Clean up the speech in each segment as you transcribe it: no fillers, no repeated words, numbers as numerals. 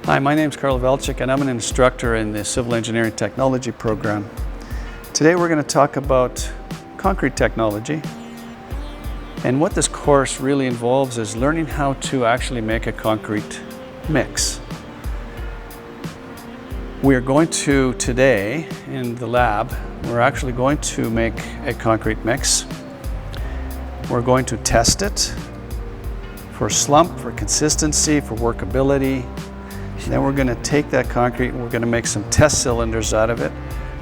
Hi, my name is Karl Velchik and I'm an instructor in the Civil Engineering Technology program. Today we're going to talk about concrete technology, and what this course really involves is learning how to actually make a concrete mix. We are going to, today in the lab, we're actually going to make a concrete mix. We're going to test it for slump, for consistency, for workability. Then we're going to take that concrete and we're going to make some test cylinders out of it.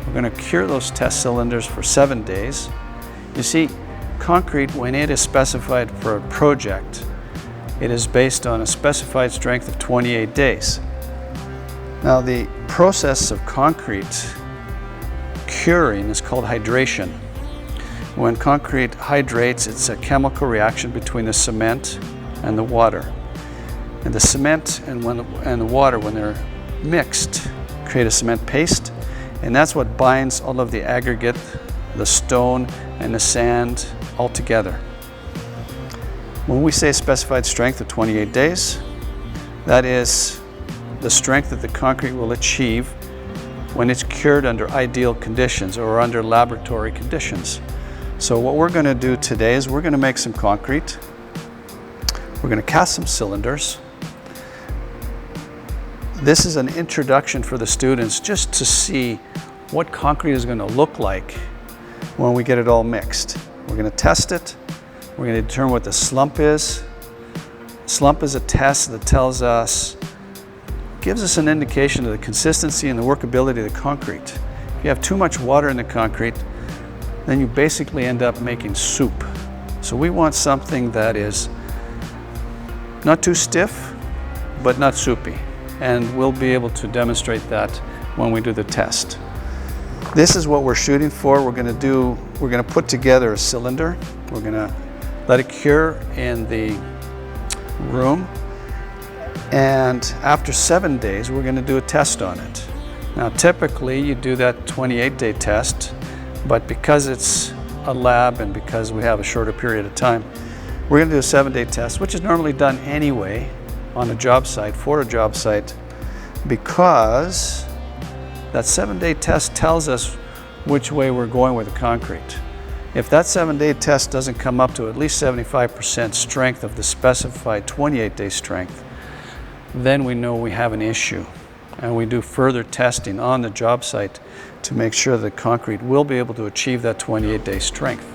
We're going to cure those test cylinders for 7 days. You see, concrete, when it is specified for a project, it is based on a specified strength of 28 days. Now, the process of concrete curing is called hydration. When concrete hydrates, it's a chemical reaction between the cement and the water. And the cement and the water, when they're mixed, create a cement paste, and that's what binds all of the aggregate, the stone and the sand all together. When we say specified strength of 28 days, that is the strength that the concrete will achieve when it's cured under ideal conditions or under laboratory conditions. So what we're going to do today is we're going to make some concrete. We're going to cast some cylinders. This is an introduction for the students just to see what concrete is going to look like when we get it all mixed. We're going to test it. We're going to determine what the slump is. Slump is a test that tells us, gives us an indication of the consistency and the workability of the concrete. If you have too much water in the concrete, then you basically end up making soup. So we want something that is not too stiff, but not soupy. And we'll be able to demonstrate that when we do the test. This is what we're shooting for. We're going to put together a cylinder. We're going to let it cure in the room. And after 7 days, we're going to do a test on it. Now, typically you do that 28-day test, but because it's a lab and because we have a shorter period of time, we're going to do a 7-day test, which is normally done anyway on a job site, for a job site, because that 7-day test tells us which way we're going with the concrete. If that 7-day test doesn't come up to at least 75% strength of the specified 28-day strength, then we know we have an issue. And we do further testing on the job site to make sure that concrete will be able to achieve that 28-day strength.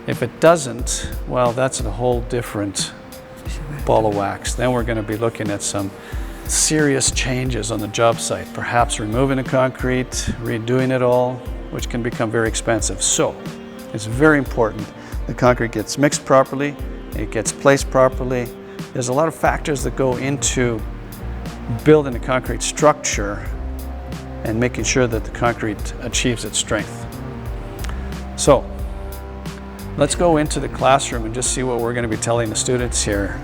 If it doesn't, well, that's a whole different ball of wax. Then we're going to be looking at some serious changes on the job site, perhaps removing the concrete, redoing it all, which can become very expensive. So it's very important the concrete gets mixed properly, it gets placed properly. There's a lot of factors that go into building a concrete structure and making sure that the concrete achieves its strength. So let's go into the classroom and just see what we're going to be telling the students here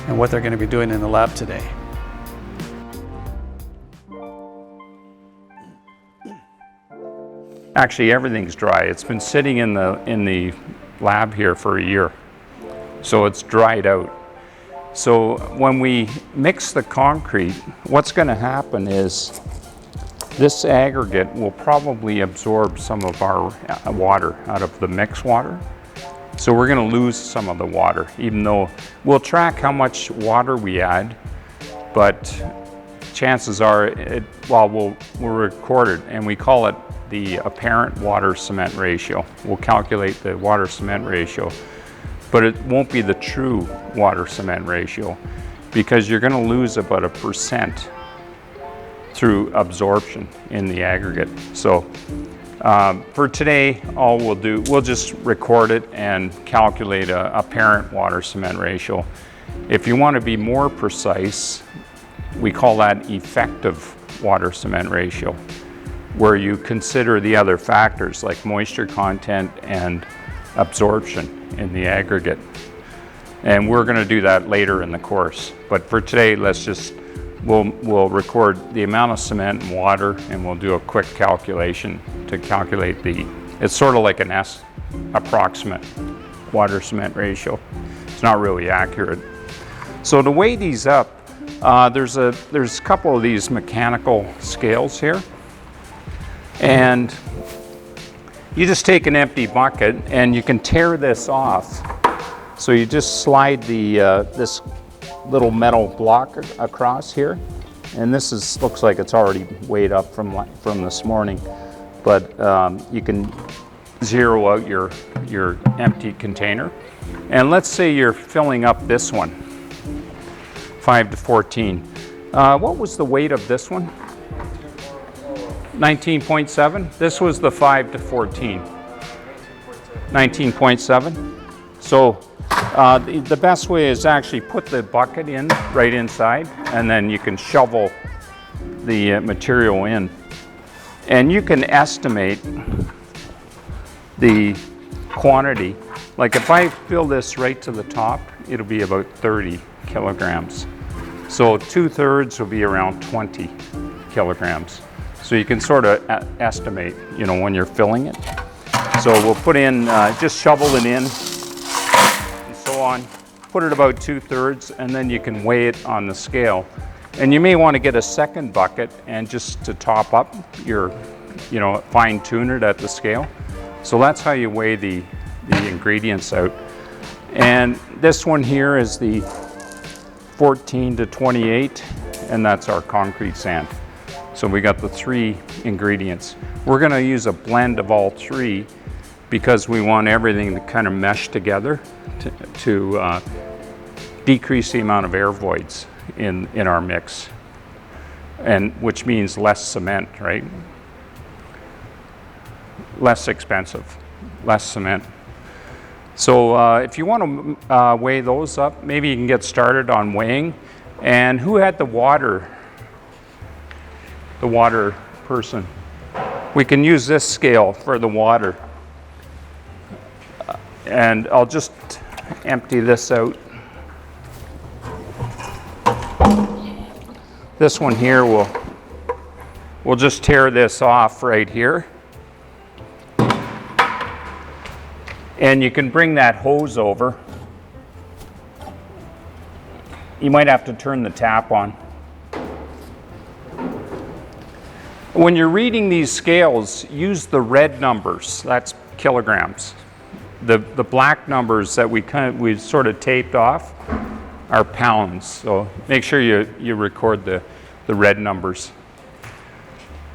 and what they're going to be doing in the lab today. Actually, everything's dry. It's been sitting in the lab here for a year, so it's dried out. So when we mix the concrete, what's going to happen is this aggregate will probably absorb some of our water out of the mix water. So we're going to lose some of the water, even though we'll track how much water we add, but chances are, we'll record it, and we call it the apparent water-cement ratio. We'll calculate the water-cement ratio, but it won't be the true water-cement ratio because you're going to lose about 1% through absorption in the aggregate. So for today, all we'll do, we'll just record it and calculate a apparent water-cement ratio. If you want to be more precise, we call that effective water-cement ratio, where you consider the other factors like moisture content and absorption in the aggregate. And we're going to do that later in the course. But for today, we'll record the amount of cement and water, and we'll do a quick calculation to calculate it's sort of like an approximate water-cement ratio. It's not really accurate. So to weigh these up, there's a couple of these mechanical scales here, and you just take an empty bucket and you can tear this off. So you just slide the this little metal block across here, and this looks like it's already weighed up from this morning, but you can zero out your empty container. And let's say you're filling up this one, 5 to 14. What was the weight of this one? 19.7? This was the 5 to 14. 19.7. So the best way is actually put the bucket in right inside, and then you can shovel the material in. And you can estimate the quantity. Like if I fill this right to the top, it'll be about 30 kilograms. So 2/3 will be around 20 kilograms. So you can sort of estimate, you know, when you're filling it. So we'll put in, just shovel it in and so on. Put it about 2/3, and then you can weigh it on the scale. And you may want to get a second bucket and just to top up your, you know, fine tune it at the scale. So that's how you weigh the ingredients out. And this one here is the 14 to 28, and that's our concrete sand. So we got the 3 ingredients. We're going to use a blend of all 3 because we want everything to kind of mesh together to decrease the amount of air voids in our mix, and which means less cement, right? Less expensive, less cement. So if you want to weigh those up, maybe you can get started on weighing. And who had the water? The water person. We can use this scale for the water. And I'll just empty this out. This one here, we'll just tear this off right here. And you can bring that hose over. You might have to turn the tap on. When you're reading these scales, use the red numbers. That's kilograms. The black numbers that we sort of taped off are pounds. So make sure you record the red numbers.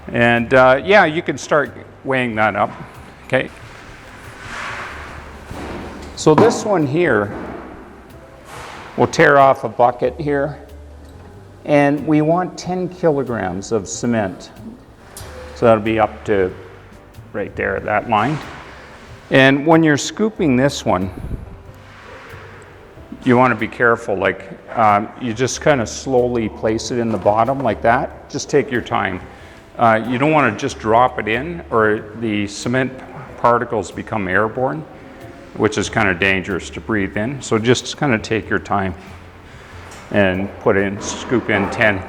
And yeah, you can start weighing that up. Okay. So this one here, we'll tear off a bucket here, and we want 10 kilograms of cement. So that'll be up to right there, that line. And when you're scooping this one, you want to be careful. Like you just kind of slowly place it in the bottom like that. Just take your time. You don't want to just drop it in, or the cement particles become airborne, which is kind of dangerous to breathe in. So just kind of take your time and scoop in 10.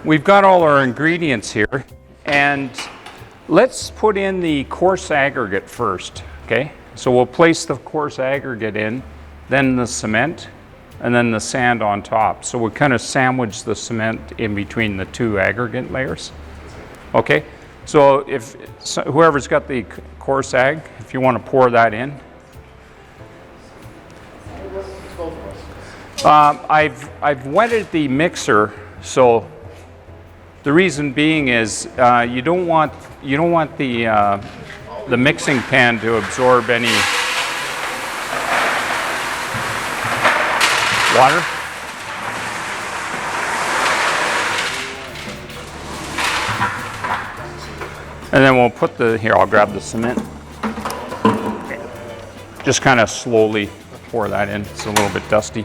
We've got all our ingredients here, and let's put in the coarse aggregate first, okay? So we'll place the coarse aggregate in, then the cement, and then the sand on top. So we'll kind of sandwich the cement in between the 2 aggregate layers, okay? So whoever's got the coarse ag, if you want to pour that in. I've wetted the mixer, so the reason being is you don't want the mixing pan to absorb any water. And then we'll put here, I'll grab the cement. Just kind of slowly pour that in. It's a little bit dusty.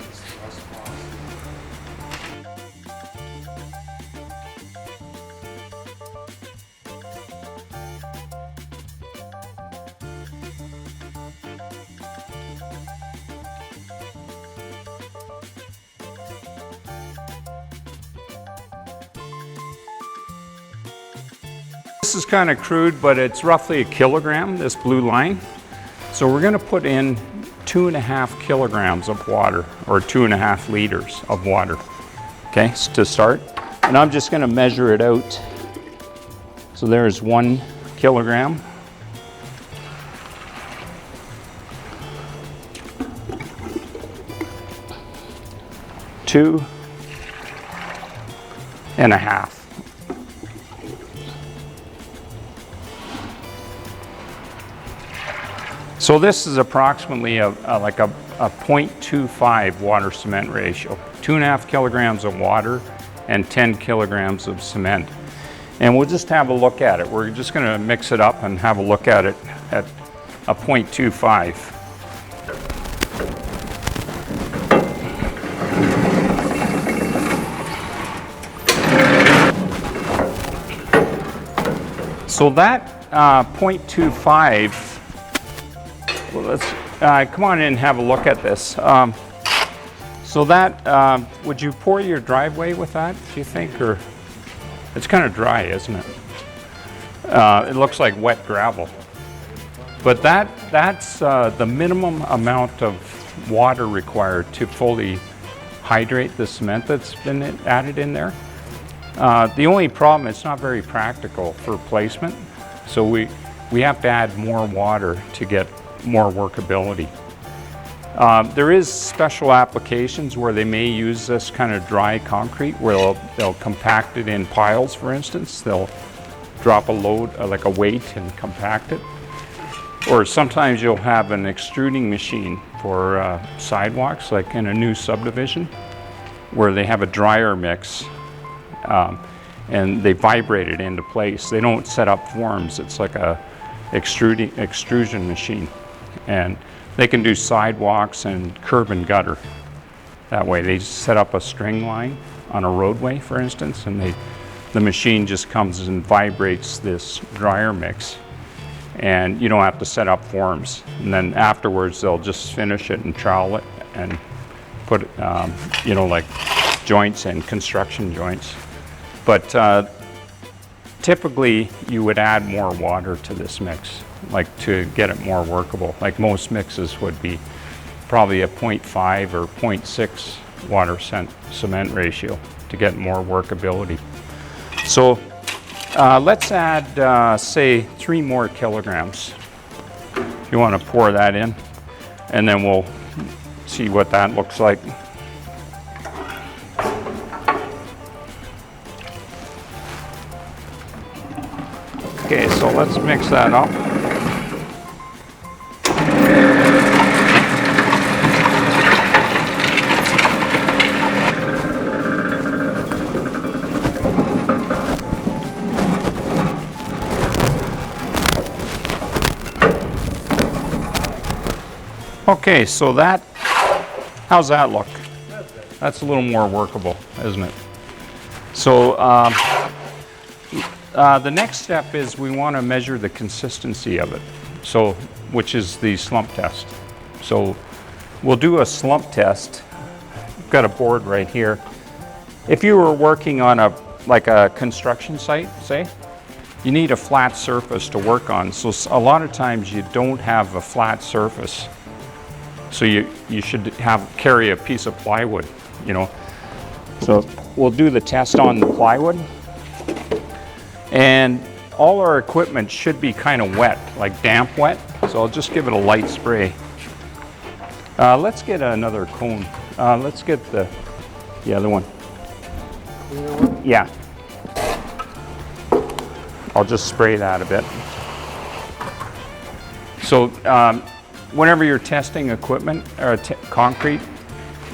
this is kind of crude, but it's roughly a kilogram, this blue line. So we're going to put in 2.5 kilograms of water, or 2.5 liters of water, okay, to start. And I'm just going to measure it out. So there's 1 kilogram. Two and a half. So this is approximately like a 0.25 water cement ratio. 2.5 kilograms of water and 10 kilograms of cement. And we'll just have a look at it. We're just going to mix it up and have a look at it at a 0.25. So that 0.25, well, let's come on in and have a look at this. So that, would you pour your driveway with that, do you think? Or it's kind of dry, isn't it? It looks like wet gravel. But that's the minimum amount of water required to fully hydrate the cement that's been added in there. The only problem, it's not very practical for placement. So we have to add more water to get more workability. There is special applications where they may use this kind of dry concrete where they'll compact it in piles, for instance. They'll drop a load, like a weight, and compact it. Or sometimes you'll have an extruding machine for sidewalks, like in a new subdivision, where they have a dryer mix and they vibrate it into place. They don't set up forms. It's like a extrusion machine. And they can do sidewalks and curb and gutter. That way they just set up a string line on a roadway, for instance, and the machine just comes and vibrates this dryer mix. And you don't have to set up forms. And then afterwards they'll just finish it and trowel it and put, you know, like joints and construction joints. But typically you would add more water to this mix, like to get it more workable. Like most mixes would be probably a 0.5 or 0.6 water cement ratio to get more workability. So let's add, say, 3 more kilograms. You want to pour that in, and then we'll see what that looks like. Okay, so let's mix that up. Okay, so how's that look? That's a little more workable, isn't it? So the next step is we want to measure the consistency of it, so which is the slump test. So we'll do a slump test. I've got a board right here. If you were working on like a construction site, say, you need a flat surface to work on. So a lot of times you don't have a flat surface. So you should carry a piece of plywood, you know. So we'll do the test on the plywood. And all our equipment should be kind of wet, like damp wet. So I'll just give it a light spray. Let's get another cone. Let's get the other one. Yeah. I'll just spray that a bit. So whenever you're testing equipment or concrete,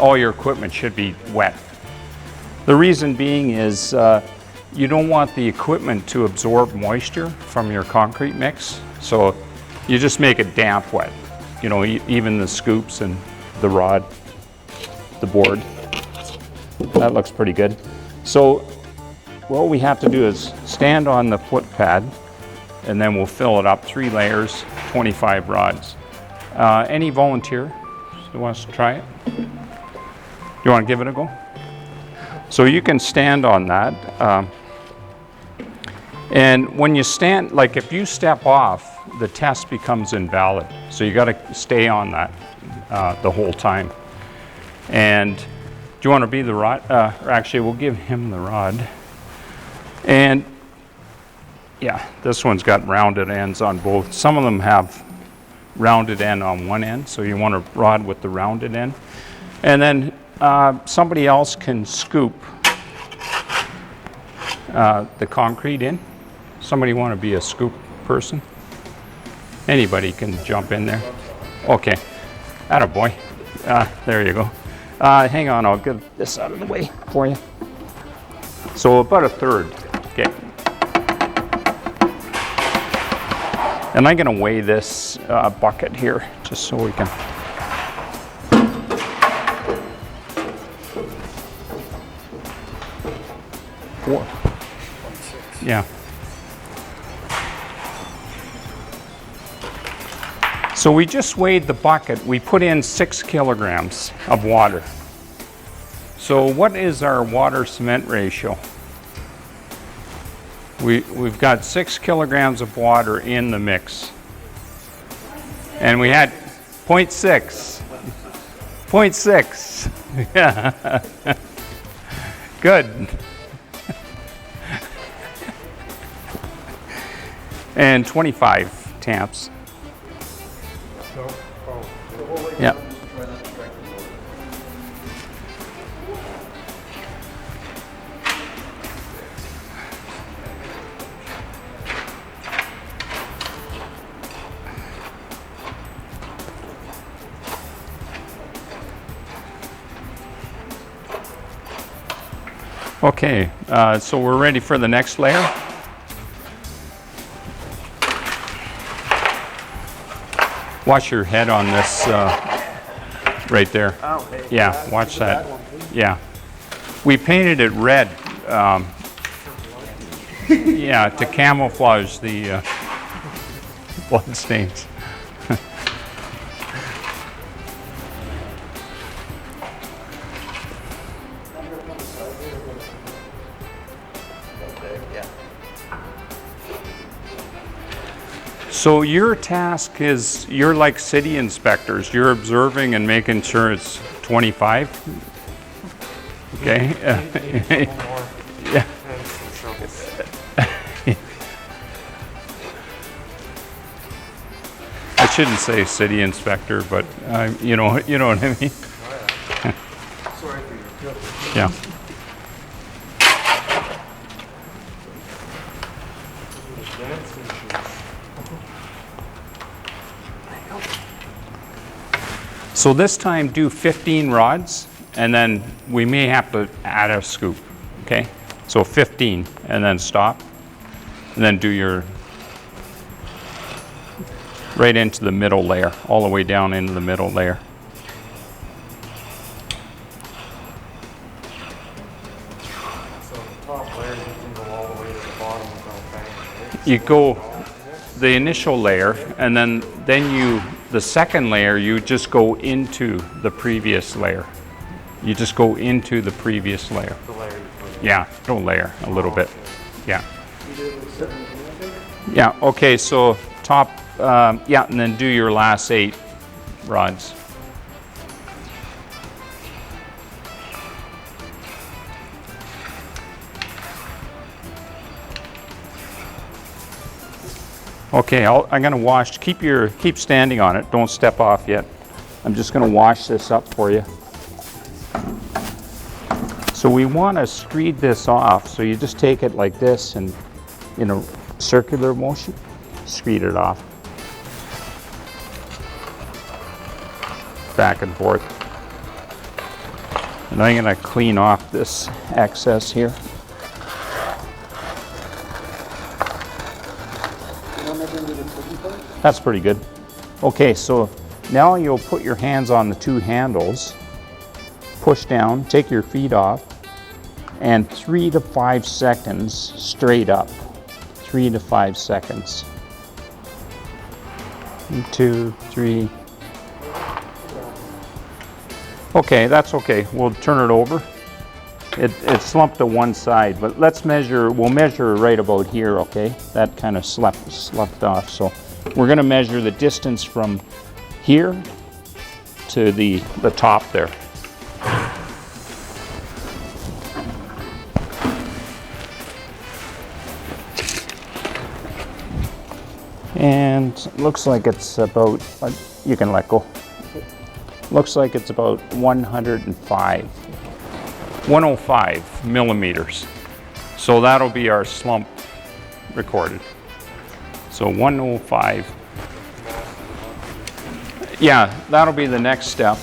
all your equipment should be wet. The reason being is you don't want the equipment to absorb moisture from your concrete mix. So you just make it damp wet. You know, even the scoops and the rod, the board. That looks pretty good. So what we have to do is stand on the foot pad, and then we'll fill it up 3 layers, 25 rods. Any volunteer who wants to try it? You want to give it a go? So you can stand on that. And when you stand, like if you step off, the test becomes invalid. So you got to stay on that the whole time. And do you want to be the rod? Or actually, we'll give him the rod. And yeah, this one's got rounded ends on both. Some of them have rounded end on one end, so you want a rod with the rounded end. And then somebody else can scoop the concrete in. Somebody want to be a scoop person? Anybody can jump in there. Okay, attaboy. There you go. Hang on, I'll get this out of the way for you. So about a third, okay. And I'm gonna weigh this bucket here, just so we can. Four. Yeah. So we just weighed the bucket. We put in 6 kilograms of water. So what is our water cement ratio? We've got 6 kilograms of water in the mix. And we had 0.6. 0.6. Yeah. Good. And 25 tamps. Yeah. Okay, so we're ready for the next layer. Watch your head on this right there. Yeah, watch that. Yeah. We painted it red, yeah, to camouflage the blood stains. So your task is, you're like city inspectors. You're observing and making sure it's 25. Okay. Yeah. I shouldn't say city inspector, but you know what I mean. Sorry for your guilt. Yeah. So this time do 15 rods, and then we may have to add a scoop, okay? So 15, and then stop, and then do your, right into the middle layer, all the way down into the middle layer. So the top layer, you can go all the way to the bottom without banging, right? You go the initial layer, and then the second layer, you just go into the previous layer. You just go into the previous layer. The layer you put in. Yeah, don't layer a little bit. Yeah. Yeah, okay, so top, yeah, and then do your last 8 rods. Okay, I'm gonna wash, keep standing on it, don't step off yet. I'm just gonna wash this up for you. So we wanna screed this off, so you just take it like this and in a circular motion, screed it off. Back and forth. And I'm gonna clean off this excess here. That's pretty good. Okay, so now you'll put your hands on the 2 handles, push down, take your feet off, and 3 to 5 seconds straight up. 3 to 5 seconds. 1, 2, 3. Okay, that's okay. We'll turn it over. It's slumped to one side, but let's measure, we'll measure right about here, okay? That kind of sloughed off. So we're gonna measure the distance from here to the top there. And it looks like it's about, you can let go. Looks like it's about 105 millimeters. So that'll be our slump recorded. So 105. Yeah, that'll be the next step.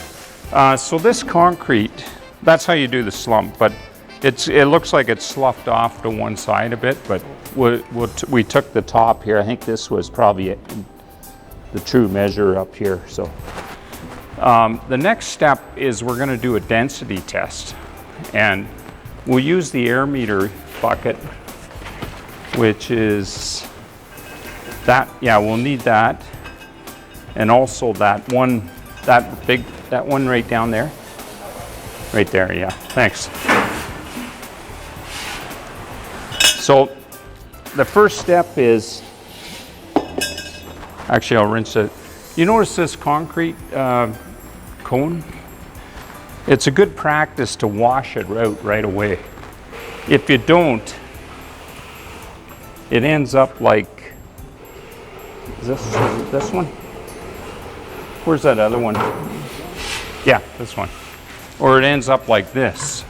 So this concrete, that's how you do the slump, but it looks like it's sloughed off to one side a bit, but we took the top here. I think this was probably the true measure up here. So the next step is we're going to do a density test, and we'll use the air meter bucket, which is that. Yeah, we'll need that, and also that one right down there. Right there, yeah. Thanks. So the first step is, actually I'll rinse it. You notice this concrete cone? It's a good practice to wash it out right away. If you don't, it ends up like, is this one? Where's that other one? Yeah, this one. Or it ends up like this.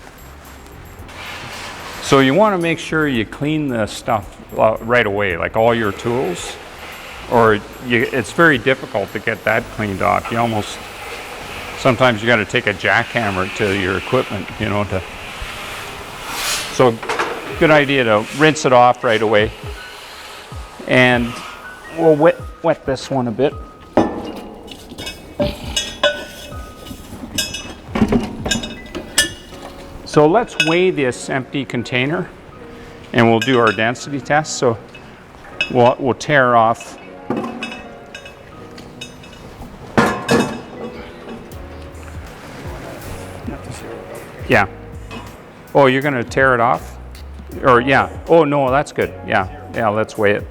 So you want to make sure you clean the stuff right away, like all your tools, or it's very difficult to get that cleaned off. You almost, sometimes you got to take a jackhammer to your equipment, you know, so good idea to rinse it off right away. And we'll wet this one a bit. So let's weigh this empty container, and we'll do our density test. So we'll tear off. Yeah. Oh, you're going to tear it off? Or yeah. Oh no, that's good. Yeah. Yeah, let's weigh it.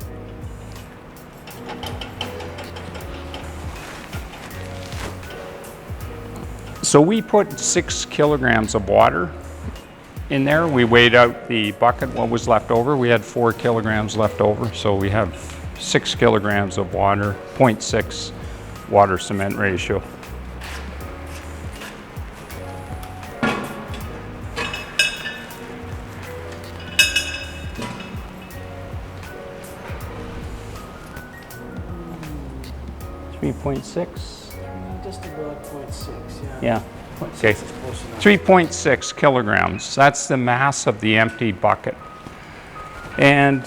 So we put 6 kilograms of water in there. We weighed out the bucket, what was left over. We had 4 kilograms left over, so we have 6 kilograms of water, 0.6 water cement ratio. Just about 0.6, yeah. Okay, 3.6 kilograms. That's the mass of the empty bucket. And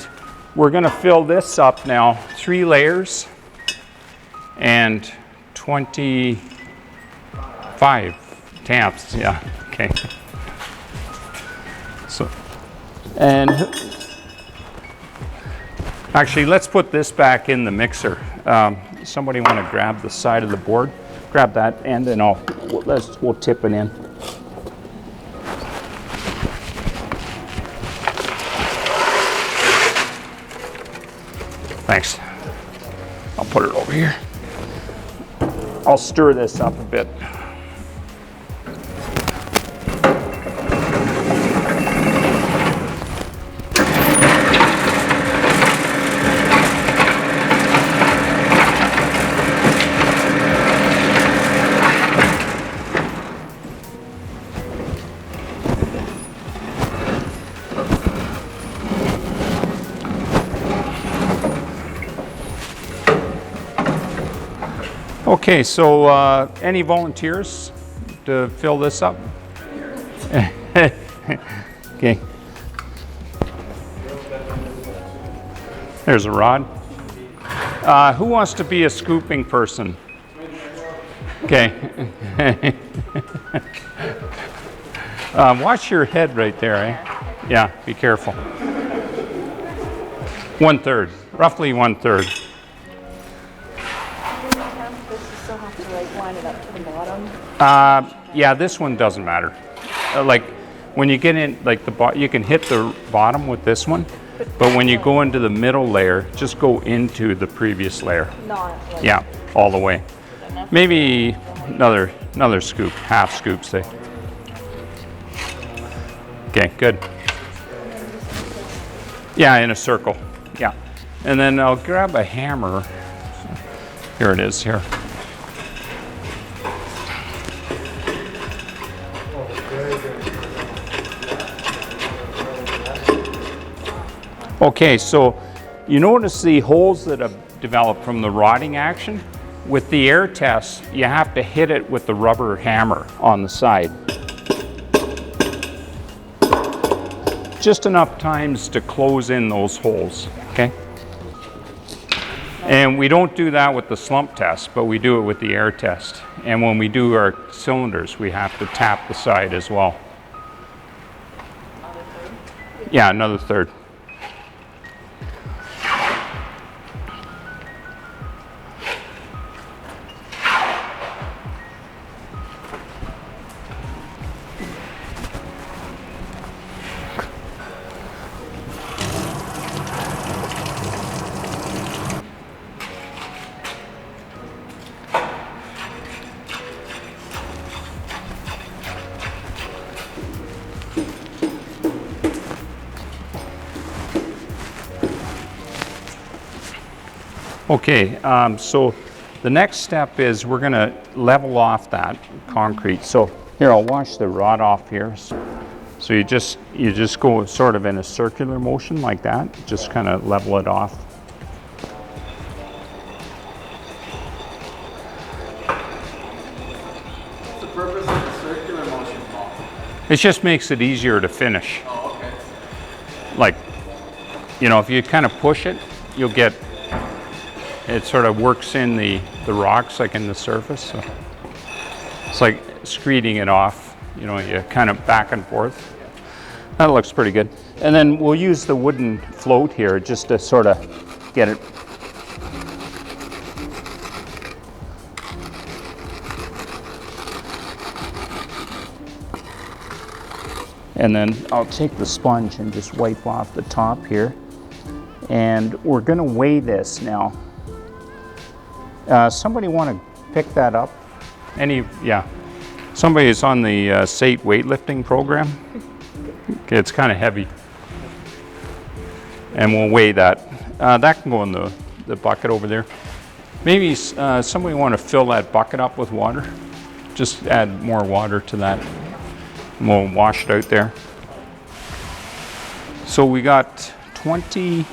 we're going to fill this up now, 3 layers and 25 taps. Yeah, okay. So, and actually, let's put this back in the mixer. Somebody want to grab the side of the board? Grab that end, and we'll tip it in. Thanks. I'll put it over here. I'll stir this up a bit. Okay, so any volunteers to fill this up? Okay. There's a rod. Who wants to be a scooping person? Okay. Watch your head right there, eh? Yeah, be careful. 1/3, roughly 1/3. Still have to like line it up to the bottom. Yeah, this one doesn't matter. Like when you get in, like you can hit the bottom with this one, but when you go into the middle layer, just go into the previous layer. Not like Yeah, all the way. Maybe another scoop, half scoop, say. Okay, good. Yeah, in a circle. Yeah. And then I'll grab a hammer. Here it is here. Okay, so you notice the holes that have developed from the rotting action? With the air test, you have to hit it with the rubber hammer on the side. Just enough times to close in those holes, okay? And we don't do that with the slump test, but we do it with the air test. And when we do our cylinders, we have to tap the side as well. Yeah, another third. Okay, so the next step is we're going to level off that concrete. So here, I'll wash the rod off here. So you just go sort of in a circular motion like that, just kind of level it off. What's the purpose of the circular motion, Paul? It just makes it easier to finish. Oh, okay. Like, you know, if you kind of push it, you'll get, it sort of works in the rocks, like in the surface. So it's like screeding it off, you know, you kind of back and forth. That looks pretty good. And then we'll use the wooden float here just to sort of get it. And then I'll take the sponge and just wipe off the top here. And we're gonna weigh this now. Somebody want to pick that up? Yeah. Somebody is on the SATE weightlifting program. Okay, it's kind of heavy. And we'll weigh that. That can go in the bucket over there. Maybe somebody want to fill that bucket up with water. Just add more water to that. And we'll wash it out there. So we got 20.3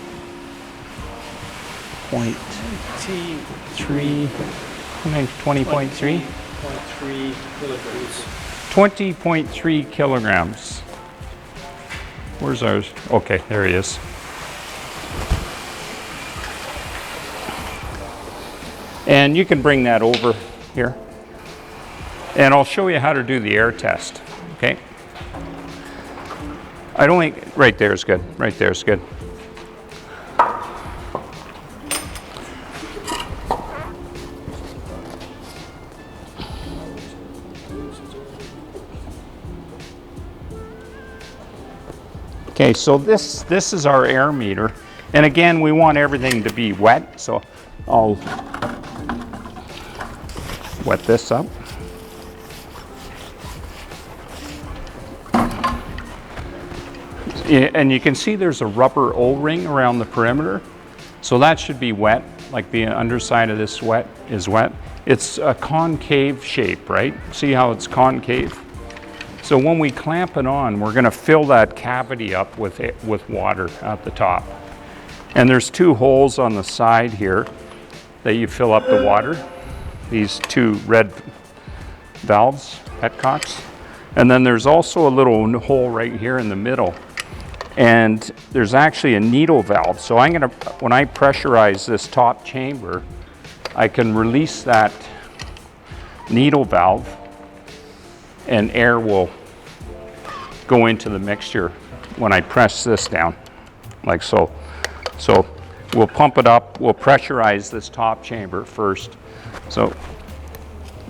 kilograms. 20.3 kilograms. Where's ours? Okay, there he is. And you can bring that over here. And I'll show you how to do the air test, okay? I don't think, right there is good. Right there is good. Okay, so this is our air meter. And again, we want everything to be wet, so I'll wet this up. And you can see there's a rubber O-ring around the perimeter. So that should be wet, like the underside of this is wet. It's a concave shape, right? See how it's concave? So when we clamp it on, we're going to fill that cavity up with water at the top. And there's two holes on the side here that you fill up the water. These two red valves, petcocks. And then there's also a little hole right here in the middle. And there's actually a needle valve. So I'm going to, when I pressurize this top chamber, I can release that needle valve and air will go into the mixture when I press this down, like so. So we'll pump it up, we'll pressurize this top chamber first. So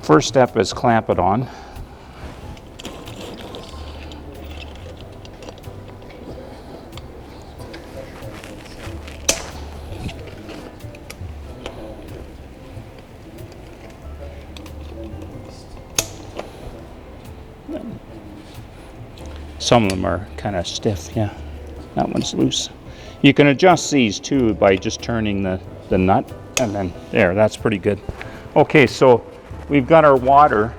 first step is clamp it on. Some of them are kind of stiff, yeah. That one's loose. You can adjust these too by just turning the nut, and then there, that's pretty good. Okay, so we've got our water,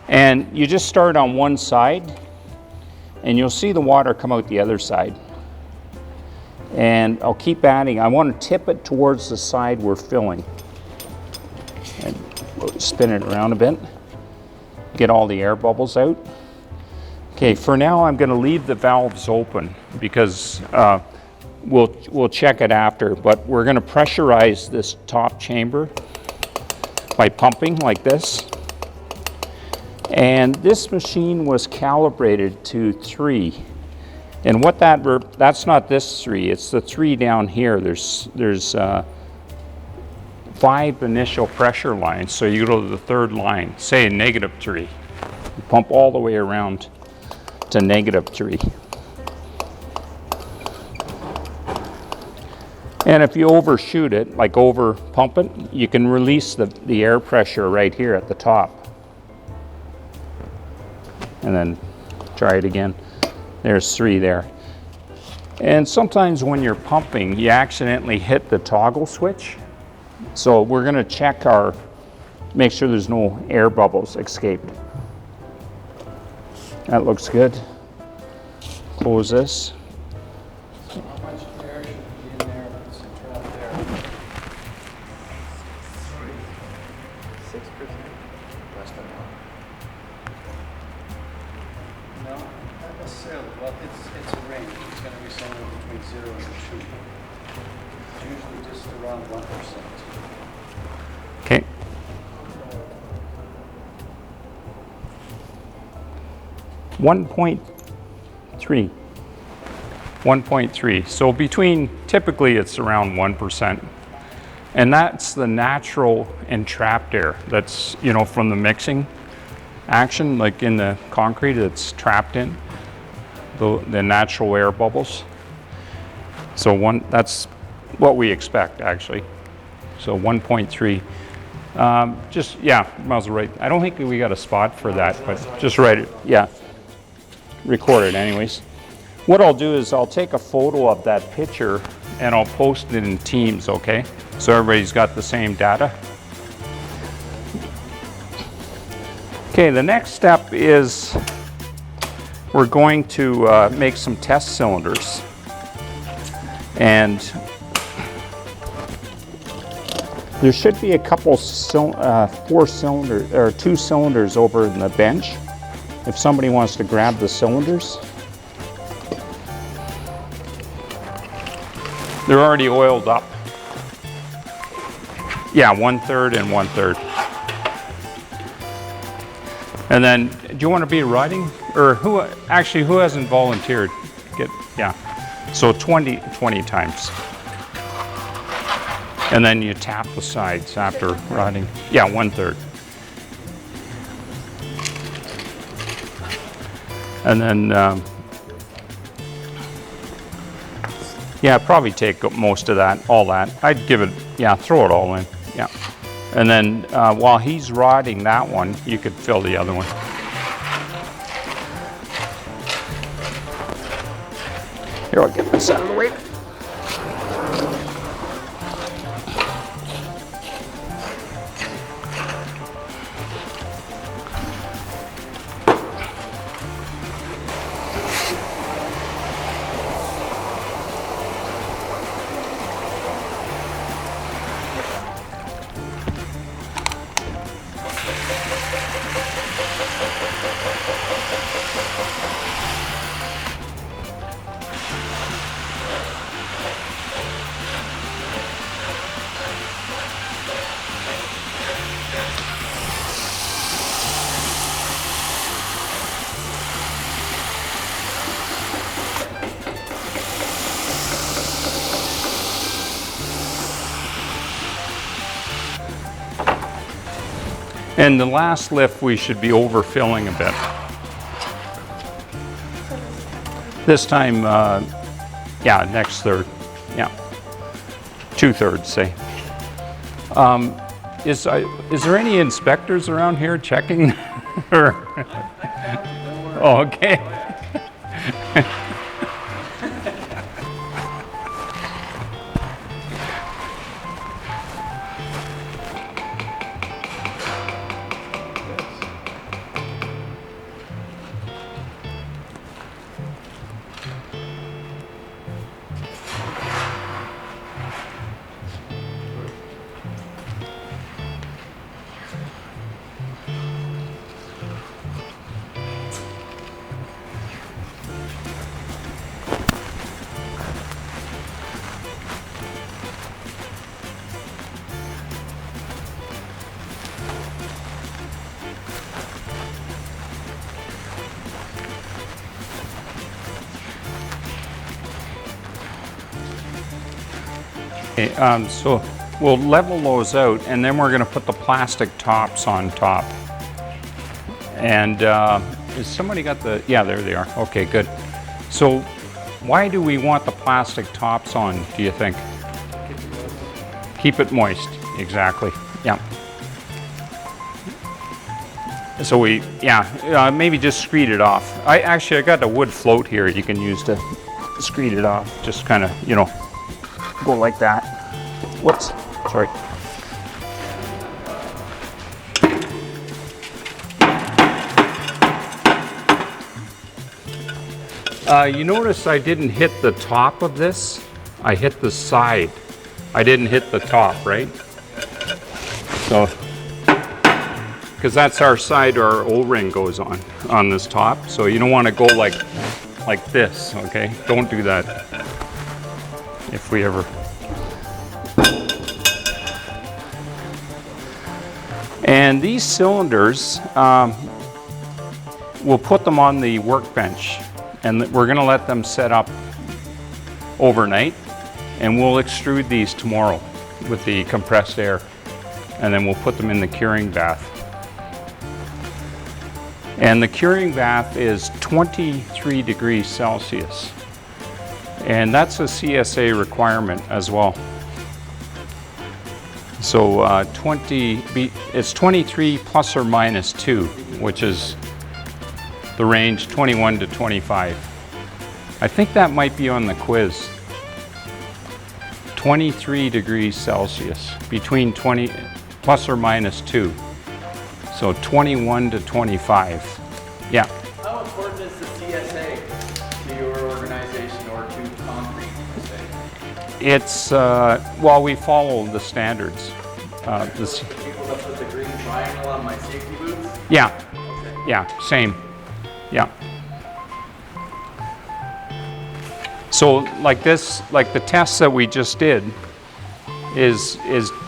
and you just start on one side, and you'll see the water come out the other side. And I'll keep adding. I want to tip it towards the side we're filling. And we'll spin it around a bit. Get all the air bubbles out. Okay, for now I'm going to leave the valves open because we'll check it after, but we're going to pressurize this top chamber by pumping like this. And this machine was calibrated to 3. And what that's not this 3, it's the 3 down here. There's 5 initial pressure lines, so you go to the 3rd line, say -3. You pump all the way around to -3. And if you overshoot it, like over pump it, you can release the air pressure right here at the top. And then try it again. There's 3 there. And sometimes when you're pumping, you accidentally hit the toggle switch. So we're going to check make sure there's no air bubbles escaped. That looks good. Close this. How much air should be in there? It's trapped there. 6%? Less than that. No, not necessarily. Well, it's a range. It's going to be somewhere between 0 and 2. It's usually just around 1%. Okay. .3. 1.3. So typically it's around 1%. And that's the natural entrapped air. That's, from the mixing action, like in the concrete, it's trapped in the natural air bubbles. So that's what we expect actually. So 1.3. Miles right. I don't think we got a spot for that, but just write it. Yeah. Record it anyways. What I'll do is I'll take a photo of that picture and I'll post it in Teams, okay? So everybody's got the same data. Okay, the next step is we're going to make some test cylinders. And there should be a couple 4 cylinders or 2 cylinders over in the bench. If somebody wants to grab the cylinders. They're already oiled up. Yeah, 1/3 and 1/3. And then, do you want to be riding? Or who hasn't volunteered? So 20 times. And then you tap the sides after riding. Yeah, 1/3. And then, probably take most of that, all that. I'd give it, throw it all in, yeah. And then while he's rodding that one, you could fill the other one. Here, I'll get this out of the way. And the last lift, we should be overfilling a bit. This time, next third, 2/3, say. Is there any inspectors around here checking? Oh, okay. Okay, so we'll level those out, and then we're going to put the plastic tops on top. And has somebody got the, yeah, there they are. Okay, good. So why do we want the plastic tops on, do you think? Keep it moist, exactly, yeah. So we, yeah, maybe just screed it off. I got the wood float here you can use to screed it off. Just kind of, you know, go like that. Whoops, sorry. You notice I didn't hit the top of this. I hit the side. I didn't hit the top, right? So, because that's our side our O-ring goes on this top. So you don't want to go like this, okay? Don't do that if we ever. And these cylinders, we'll put them on the workbench, and we're going to let them set up overnight, and we'll extrude these tomorrow with the compressed air, and then we'll put them in the curing bath. And the curing bath is 23 degrees Celsius, and that's a CSA requirement as well. So it's 23 plus or minus 2, which is the range 21 to 25. I think that might be on the quiz. 23 degrees Celsius, between 20 plus or minus 2. So 21 to 25. Yeah. How important is the CSA to your organization or to concrete, per se? It's, well, we follow the standards. This, People that put the green triangle on my safety boots? yeah, yeah, same, yeah. So like this, like the test that we just did is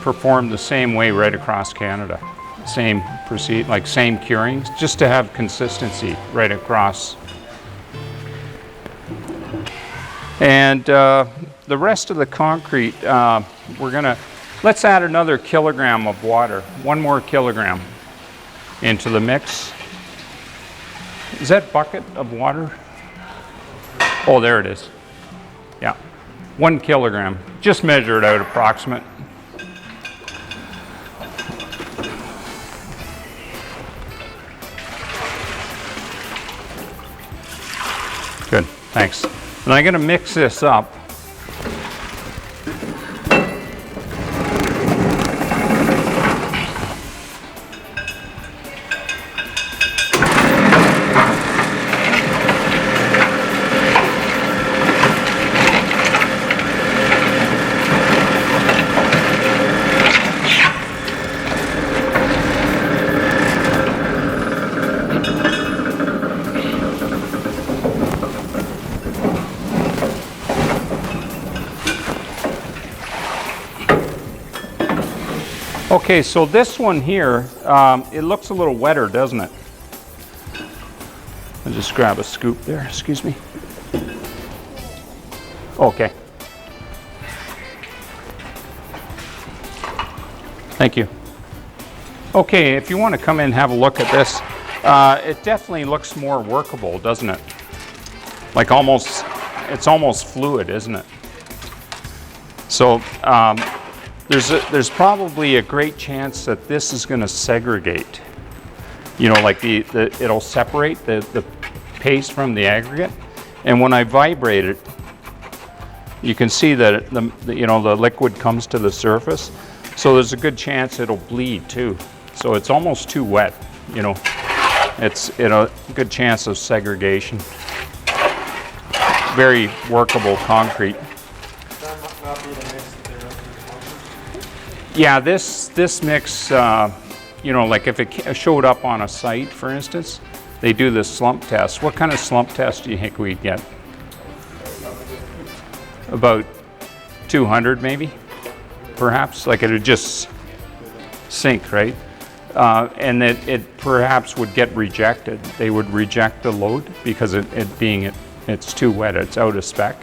performed the same way right across Canada. Same like same curings, just to have consistency right across. And the rest of the concrete, let's add another kilogram of water, 1 more kilogram into the mix. Is that bucket of water? Oh, there it is. Yeah, 1 kilogram. Just measure it out approximate. Good, thanks. And I'm going to mix this up. Okay, so this one here, it looks a little wetter, doesn't it? I'll just grab a scoop there, excuse me. Okay. Thank you. Okay, if you want to come in and have a look at this, it definitely looks more workable, doesn't it? Like it's almost fluid, isn't it? So, there's probably a great chance that this is going to segregate. you know, like it'll separate the paste from the aggregate. And when I vibrate it, you can see that you know, the liquid comes to the surface. So there's a good chance it'll bleed too. So it's almost too wet, you know. It's, you know, a good chance of segregation. Very workable concrete. That might not be the mix that they're looking for. Yeah, this mix, you know, like if it showed up on a site, for instance, they do the slump test. What kind of slump test do you think we'd get? About 200 maybe, perhaps? Like it would just sink, right? And it perhaps would get rejected. They would reject the load because it's too wet, it's out of spec.